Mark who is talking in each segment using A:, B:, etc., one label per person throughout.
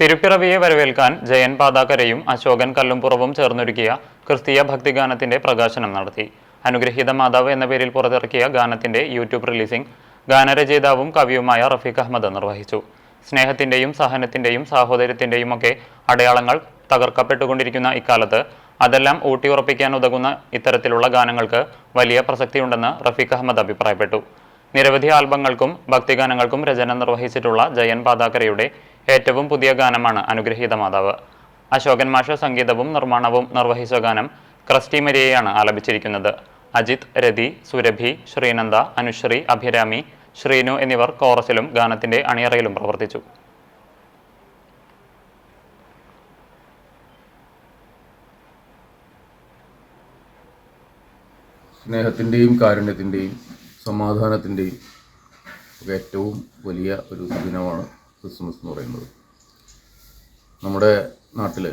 A: തിരുപ്പിറവിയെ വരവേൽക്കാൻ ജയൻ പാതാക്കരയും അശോകൻ കല്ലുംപുറവും ചേർന്നൊരുക്കിയ ക്രിസ്തീയ ഭക്തിഗാനത്തിന്റെ പ്രകാശനം നടത്തി. അനുഗ്രഹീത മാതാവ് എന്ന പേരിൽ പുറത്തിറക്കിയ ഗാനത്തിന്റെ യൂട്യൂബ് റിലീസിംഗ് ഗാനരചയിതാവും കവിയുമായ റഫീഖ് അഹമ്മദ് നിർവഹിച്ചു. സ്നേഹത്തിന്റെയും സഹനത്തിന്റെയും സാഹോദര്യത്തിന്റെയും ഒക്കെ അടയാളങ്ങൾ തകർക്കപ്പെട്ടുകൊണ്ടിരിക്കുന്ന ഇക്കാലത്ത് അതെല്ലാം ഊട്ടിയുറപ്പിക്കാൻ ഉതകുന്ന ഇത്തരത്തിലുള്ള ഗാനങ്ങൾക്ക് വലിയ പ്രസക്തിയുണ്ടെന്ന് റഫീഖ് അഹമ്മദ് അഭിപ്രായപ്പെട്ടു. നിരവധി ആൽബങ്ങൾക്കും ഭക്തിഗാനങ്ങൾക്കും രചന നിർവഹിച്ചിട്ടുള്ള ജയൻ പാതാക്കരയുടെ ഏറ്റവും പുതിയ ഗാനമാണ് അനുഗ്രഹീത മാതാവ്. അശോകൻ മാഷ് സംഗീതവും നിർമ്മാണവും നിർവഹിച്ച ഗാനം ക്രിസ്റ്റി മരിയയാണ് ആലപിച്ചിരിക്കുന്നത്. അജിത്, രതി, സുരഭി, ശ്രീനന്ദ, അനുശ്രീ, അഭിരാമി, ശ്രീനു എന്നിവർ കോറസിലും ഗാനത്തിന്റെ അണിയറയിലും പ്രവർത്തിച്ചു.
B: സ്നേഹത്തിൻ്റെയും കാരുണ്യത്തിൻ്റെയും സമാധാനത്തിൻ്റെയും ഒക്കെ ഏറ്റവും വലിയ ഒരു ദിനമാണ് ക്രിസ്മസ് എന്ന് പറയുന്നത്. നമ്മുടെ നാട്ടിൽ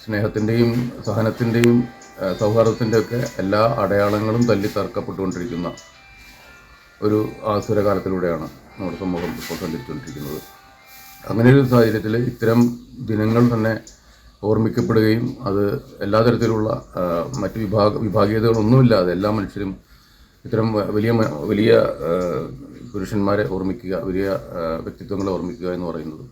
B: സ്നേഹത്തിൻ്റെയും സഹനത്തിൻ്റെയും സൗഹാർദ്ദത്തിൻ്റെയൊക്കെ എല്ലാ അടയാളങ്ങളും തല്ലിത്തർക്കപ്പെട്ടുകൊണ്ടിരിക്കുന്ന ഒരു ആസുരകാലത്തിലൂടെയാണ് നമ്മുടെ സമൂഹം ഇപ്പോൾ സഞ്ചരിച്ചുകൊണ്ടിരിക്കുന്നത്. അങ്ങനെ ഒരു സാഹചര്യത്തിൽ ഇത്തരം ദിനങ്ങൾ തന്നെ ഓർമ്മിക്കപ്പെടുകയും അത് എല്ലാ തരത്തിലുള്ള മറ്റ് വിഭാഗീയതകളൊന്നുമില്ലാതെ എല്ലാ മനുഷ്യരും ഇത്തരം വലിയ പുരുഷന്മാരെ ഓർമ്മിക്കുക, വലിയ വ്യക്തിത്വങ്ങളെ ഓർമ്മിക്കുക എന്ന് പറയുന്നത്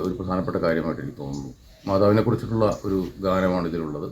B: ഒരു പ്രധാനപ്പെട്ട കാര്യമായിട്ട് എനിക്ക് തോന്നുന്നു. മാതാവിനെ കുറിച്ചിട്ടുള്ള ഒരു ഗാനമാണ് ഇതിലുള്ളത്.